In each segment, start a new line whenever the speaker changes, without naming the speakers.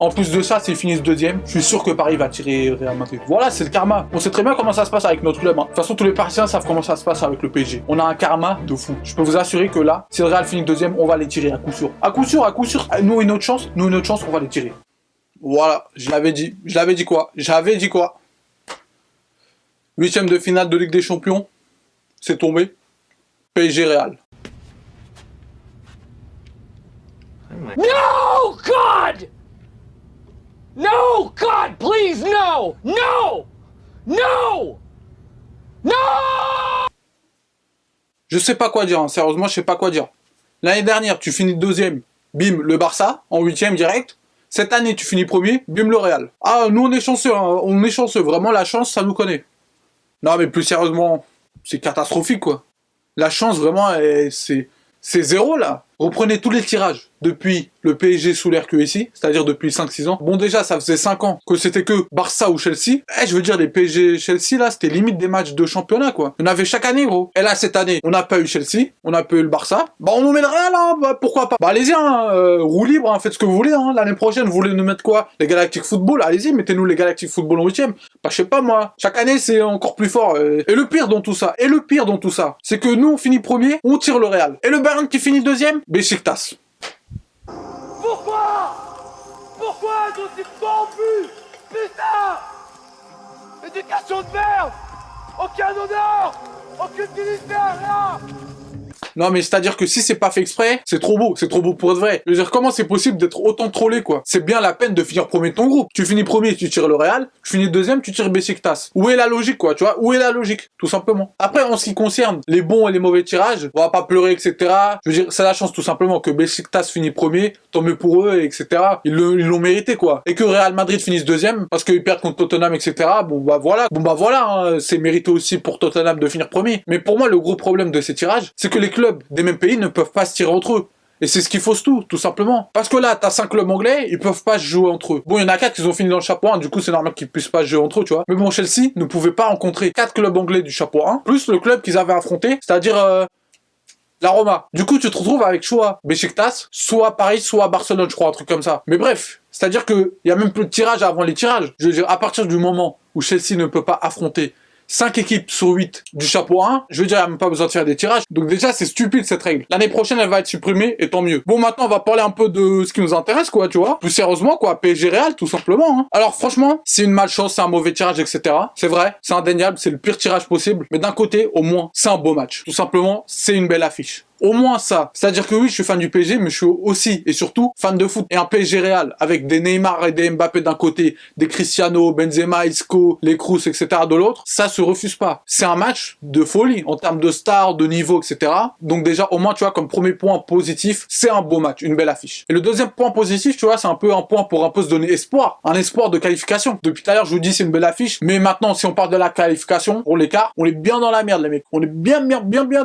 En plus de ça, s'ils finissent deuxième, je suis sûr que Paris va tirer Real Madrid. Voilà, c'est le karma. On sait très bien comment ça se passe avec notre club. Hein. De toute façon, tous les Parisiens savent comment ça se passe avec le PSG. On a un karma de fou. Je peux vous assurer que là, si le Real finit deuxième, on va les tirer à coup sûr. À coup sûr, à coup sûr. Nous, une autre chance, on va les tirer. Voilà, je l'avais dit. J'avais dit quoi? 8e de finale de Ligue des Champions, c'est tombé. PSG Real.
No, God! No, God, please, no! No! No! No!
Je sais pas quoi dire, hein. Sérieusement, je sais pas quoi dire. L'année dernière, tu finis deuxième, bim, le Barça, en 8e direct. Cette année, tu finis premier, bim, le Real. Ah, nous, on est chanceux, hein. On est chanceux. Vraiment, la chance, ça nous connaît. Non, mais plus sérieusement, c'est catastrophique, quoi. La chance, vraiment, c'est zéro, là. Reprenez tous les tirages depuis le PSG sous l'ère QSI, c'est-à-dire depuis 5-6 ans. Bon, déjà, ça faisait 5 ans que c'était que Barça ou Chelsea. Je veux dire, les PSG-Chelsea, là, c'était limite des matchs de championnat, quoi. On avait chaque année, gros. Et là, cette année, on n'a pas eu Chelsea, on n'a pas eu le Barça. Bah, on nous met le Real, hein, bah, pourquoi pas. Bah, allez-y, hein, roue libre, hein, faites ce que vous voulez, hein. L'année prochaine, vous voulez nous mettre quoi? Les Galactic Football, allez-y, mettez-nous les Galactic Football en 8e. Bah, je sais pas, moi. Chaque année, c'est encore plus fort. Et le pire dans tout ça, c'est que nous, on finit premier, on tire le Real. Et le Bayern qui finit deuxième, Beşiktaş.
Pourquoi ils ont été corrompus? Putain! Éducation de merde! Aucun honneur! Aucune dignité, rien!
Non, mais c'est-à-dire que si c'est pas fait exprès, c'est trop beau pour être vrai. Je veux dire, comment c'est possible d'être autant trollé, quoi? C'est bien la peine de finir premier de ton groupe. Tu finis premier, tu tires le Real, tu finis deuxième, tu tires Beşiktaş. Où est la logique, quoi, tu vois? Où est la logique? Tout simplement. Après, en ce qui concerne les bons et les mauvais tirages, on va pas pleurer, etc. Je veux dire, c'est la chance tout simplement que Beşiktaş finit premier, tant mieux pour eux, etc. Ils l'ont mérité, quoi. Et que Real Madrid finisse deuxième, parce qu'ils perdent contre Tottenham, etc. Bon, bah voilà, hein. C'est mérité aussi pour Tottenham de finir premier. Mais pour moi, le gros problème de ces tirages, c'est que les clubs des mêmes pays ne peuvent pas se tirer entre eux. Et c'est ce qui fausse tout simplement. Parce que là, t'as 5 clubs anglais, ils peuvent pas se jouer entre eux. Bon, il y en a 4 qui ont fini dans le chapeau 1, du coup, c'est normal qu'ils puissent pas se jouer entre eux, tu vois. Mais bon, Chelsea ne pouvait pas rencontrer 4 clubs anglais du chapeau 1, plus le club qu'ils avaient affronté, c'est-à-dire la Roma. Du coup, tu te retrouves avec soit Beşiktaş, soit Paris, soit Barcelone, je crois, un truc comme ça. Mais bref, c'est-à-dire que il y a même plus de tirage avant les tirages. Je veux dire, à partir du moment où Chelsea ne peut pas affronter 5 équipes sur 8 du chapeau 1, je veux dire, il n'y a même pas besoin de faire des tirages. Donc déjà, c'est stupide cette règle. L'année prochaine, elle va être supprimée, et tant mieux. Bon, maintenant, on va parler un peu de ce qui nous intéresse, quoi, tu vois. Plus sérieusement, quoi, PSG Real, tout simplement. Hein. Alors franchement, c'est une malchance, c'est un mauvais tirage, etc. C'est vrai, c'est indéniable, c'est le pire tirage possible. Mais d'un côté, au moins, c'est un beau match. Tout simplement, c'est une belle affiche. Au moins ça. C'est-à-dire que oui, je suis fan du PSG, mais je suis aussi et surtout fan de foot. Et un PSG Real, avec des Neymar et des Mbappé d'un côté, des Cristiano, Benzema, Isco, les Kroos, etc. de l'autre, ça se refuse pas. C'est un match de folie, en termes de stars, de niveau, etc. Donc déjà, au moins, tu vois, comme premier point positif, c'est un beau match, une belle affiche. Et le deuxième point positif, tu vois, c'est un peu un point pour un peu se donner espoir. Un espoir de qualification. Depuis tout à l'heure, je vous dis, c'est une belle affiche. Mais maintenant, si on parle de la qualification, pour l'écart, on est bien dans la merde, les mecs. On est bien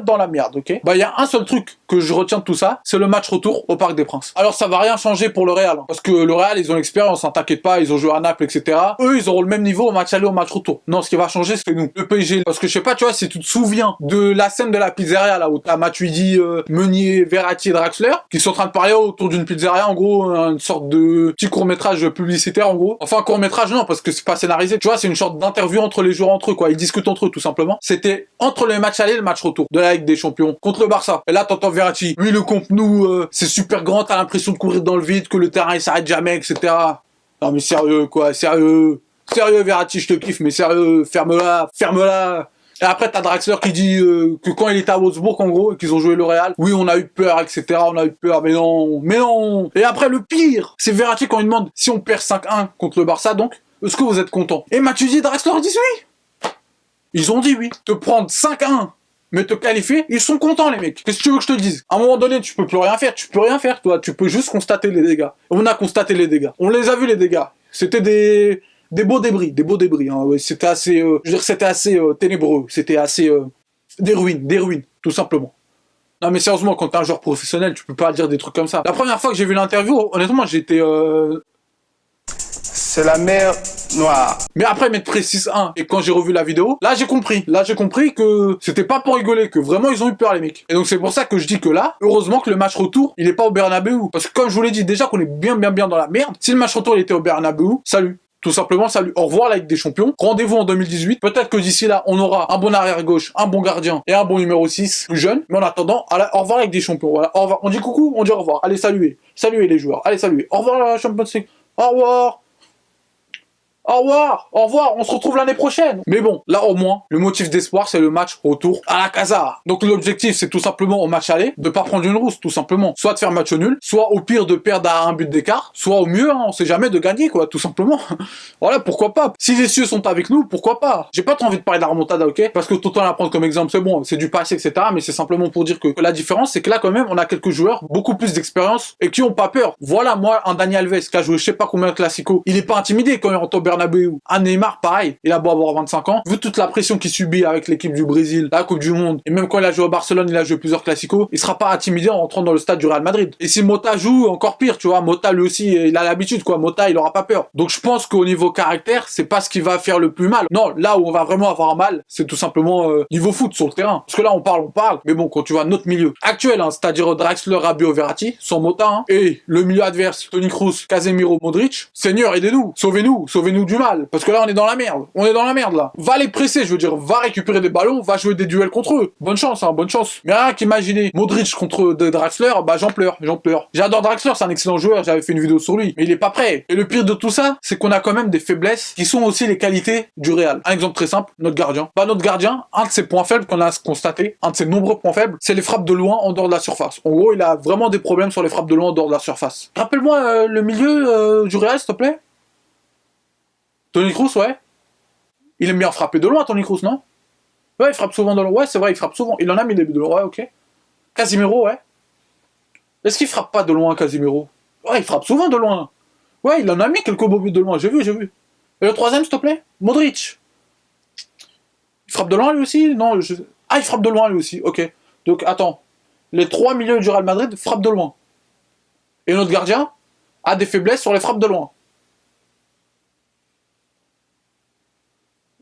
dans la merde, ok? Bah, il y a un seul truc que je retiens de tout ça, c'est le match retour au Parc des Princes. Alors ça va rien changer pour le Real, hein, parce que le Real, ils ont l'expérience, hein, t'inquiète pas, ils ont joué à Naples, etc. Eux, ils auront le même niveau au match aller, au match retour. Non, ce qui va changer, c'est nous, le PSG. Parce que je sais pas, tu vois, si tu te souviens de la scène de la pizzeria, là, où t'as Matuidi, Meunier, Verratti et Draxler, qui sont en train de parler autour d'une pizzeria, en gros, une sorte de petit court-métrage publicitaire, en gros. Enfin, court-métrage, non, parce que c'est pas scénarisé. Tu vois, c'est une sorte d'interview entre les joueurs entre eux, quoi. Ils discutent entre eux, tout simplement. C'était entre le match aller et le match retour de la Ligue des Champions contre le Barça. Et là, t'entends Verratti. Oui, le Camp Nou, c'est super grand, t'as l'impression de courir dans le vide, que le terrain il s'arrête jamais, etc. Non mais sérieux, quoi, sérieux, Verratti, je te kiffe, mais sérieux, ferme-la. Et après, t'as Draxler qui dit que quand il était à Wolfsburg, en gros, et qu'ils ont joué le Real, oui, on a eu peur, etc., mais non. Et après, le pire, c'est Verratti quand il demande si on perd 5-1 contre le Barça, donc, est-ce que vous êtes content? Et Matuidi et Draxler disent oui. Ils ont dit oui. Te prendre 5-1, mais te qualifier, ils sont contents, les mecs. Qu'est-ce que tu veux que je te dise? À un moment donné, tu peux plus rien faire. Tu peux rien faire, toi. Tu peux juste constater les dégâts. On a constaté les dégâts. On les a vus, les dégâts. C'était des beaux débris. Hein. Ouais, c'était assez, je veux dire, c'était assez ténébreux. C'était assez des ruines, tout simplement. Non mais sérieusement, quand t'es un joueur professionnel, tu peux pas dire des trucs comme ça. La première fois que j'ai vu l'interview, honnêtement, j'étais
C'est la merde.
noir.
Mais après m'être pris 6-1 et quand j'ai revu la vidéo, là j'ai compris. Là j'ai compris que c'était pas pour rigoler, que vraiment ils ont eu peur les mecs. Et donc c'est pour ça que je dis que là, heureusement que le match retour, il est pas au Bernabeu. Parce que comme je vous l'ai dit déjà qu'on est bien dans la merde, si le match retour il était au Bernabeu, salut. Tout simplement, salut. Au revoir la Ligue des Champions. Rendez-vous en 2018. Peut-être que d'ici là, on aura un bon arrière-gauche, un bon gardien et un bon numéro 6, plus jeune. Mais en attendant, au revoir la Ligue des Champions. Voilà. Au revoir. On dit coucou, on dit au revoir. Allez, saluez. Saluez les joueurs. Allez, saluez. Au revoir la Champions League. Au revoir. Au revoir, on se retrouve l'année prochaine. Mais bon, là au moins, le motif d'espoir, c'est le match retour à la casa. Donc l'objectif, c'est tout simplement au match aller, de pas prendre une rousse, tout simplement. Soit de faire match nul, soit au pire de perdre à un but d'écart, soit au mieux, on sait jamais, de gagner, quoi, tout simplement. Voilà, pourquoi pas. Si les cieux sont avec nous, pourquoi pas. J'ai pas trop envie de parler de la remontada, ok? Parce que tout le temps la prendre comme exemple, c'est bon, c'est du passé, etc. Mais c'est simplement pour dire que la différence, c'est que là, quand même, on a quelques joueurs, beaucoup plus d'expérience, et qui ont pas peur. Voilà, moi, un Dani Alves, qui a joué je sais pas combien de classico, il est pas intimidé quand il rentre au Bernabeu. Un Neymar, pareil, il a beau avoir 25 ans, vu toute la pression qu'il subit avec l'équipe du Brésil, la Coupe du Monde, et même quand il a joué au Barcelone, il a joué plusieurs classicos, il sera pas intimidé en rentrant dans le stade du Real Madrid. Et si Mota joue, encore pire, tu vois, Mota lui aussi, il a l'habitude, quoi, Mota, il aura pas peur. Donc je pense qu'au niveau caractère, c'est pas ce qui va faire le plus mal. Non, là où on va vraiment avoir mal, c'est tout simplement niveau foot sur le terrain. Parce que là, on parle, mais bon, quand tu vois notre milieu actuel, hein, c'est-à-dire Draxler, Rabiot, Verratti, sans Mota, hein, et le milieu adverse, Toni Kroos, Casemiro, Modric, Seigneur, aidez-nous, sauvez-nous du mal. Parce que là, on est dans la merde. On est dans la merde, là. Va les presser, je veux dire. Va récupérer des ballons, va jouer des duels contre eux. Bonne chance, hein, bonne chance. Mais rien qu'imaginer Modric contre Draxler, bah j'en pleure. J'adore Draxler, c'est un excellent joueur, j'avais fait une vidéo sur lui. Mais il est pas prêt. Et le pire de tout ça, c'est qu'on a quand même des faiblesses qui sont aussi les qualités du Real. Un exemple très simple, notre gardien. Bah notre gardien, un de ses points faibles qu'on a constaté, un de ses nombreux points faibles, c'est les frappes de loin en dehors de la surface. En gros, il a vraiment des problèmes sur les frappes de loin en dehors de la surface. Rappelle-moi le milieu du Real, s'il te plaît. Toni Kroos, ouais. Il aime bien frapper de loin, Toni Kroos, non? Ouais, il frappe souvent de loin. Ouais, c'est vrai, il frappe souvent. Il en a mis des buts de loin, ouais, ok. Casemiro, ouais. Est-ce qu'il frappe pas de loin, Casemiro? Ouais, il frappe souvent de loin. Ouais, il en a mis quelques beaux buts de loin, j'ai vu. Et le troisième, s'il te plaît? Modric. Il frappe de loin, lui aussi? Non, Ah, il frappe de loin, lui aussi, ok. Donc, attends. Les trois milieux du Real Madrid frappent de loin. Et notre gardien a des faiblesses sur les frappes de loin.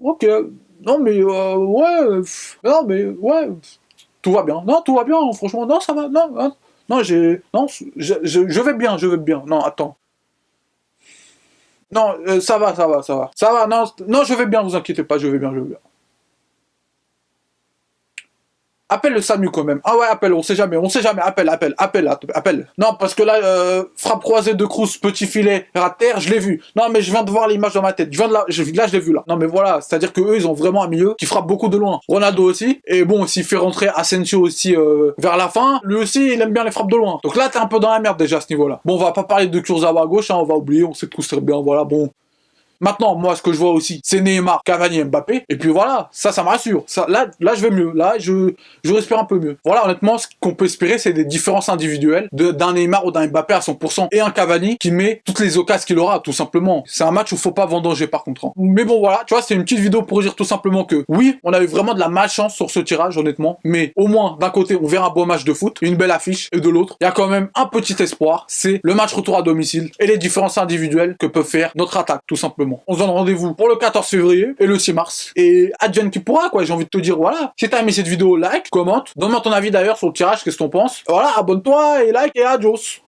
Ok, non mais ouais, non mais ouais, tout va bien. Non, tout va bien, franchement, non, ça va, non, hein, non, je vais bien. Non, attends. Non, ça va, non, je vais bien, vous inquiétez pas, je vais bien. Appelle le SAMU quand même. Ah ouais, appelle, on sait jamais, appelle. Non, parce que là, frappe croisée de Kroos, petit filet, rat terre, je l'ai vu. Non, mais je viens de voir l'image dans ma tête. Là, je l'ai vu là. Non, mais voilà, c'est-à-dire que eux, ils ont vraiment un milieu qui frappe beaucoup de loin. Ronaldo aussi. Et bon, s'il fait rentrer Asensio aussi vers la fin, lui aussi, il aime bien les frappes de loin. Donc là, t'es un peu dans la merde déjà à ce niveau-là. Bon, on va pas parler de Kurzawa à gauche, hein, on va oublier, on sait tous très bien, voilà, bon. Maintenant, moi, ce que je vois aussi, c'est Neymar, Cavani, Mbappé. Et puis voilà, ça me rassure. Ça, là, je vais mieux. Là, je respire un peu mieux. Voilà, honnêtement, ce qu'on peut espérer, c'est des différences individuelles d'un Neymar ou d'un Mbappé à 100% et un Cavani qui met toutes les occasions qu'il aura, tout simplement. C'est un match où faut pas vendanger, par contre. Hein. Mais bon, voilà, tu vois, c'est une petite vidéo pour dire tout simplement que oui, on a eu vraiment de la malchance sur ce tirage, honnêtement. Mais au moins, d'un côté, on verra un beau match de foot, une belle affiche, et de l'autre, il y a quand même un petit espoir. C'est le match retour à domicile et les différences individuelles que peut faire notre attaque, tout simplement. On se donne rendez-vous pour le 14 février et le 6 mars. Et advienne qui pourra, quoi. J'ai envie de te dire, voilà. Si t'as aimé cette vidéo, like, commente. Donne-moi ton avis d'ailleurs sur le tirage, qu'est-ce que t'en penses. Voilà, abonne-toi et like et adios.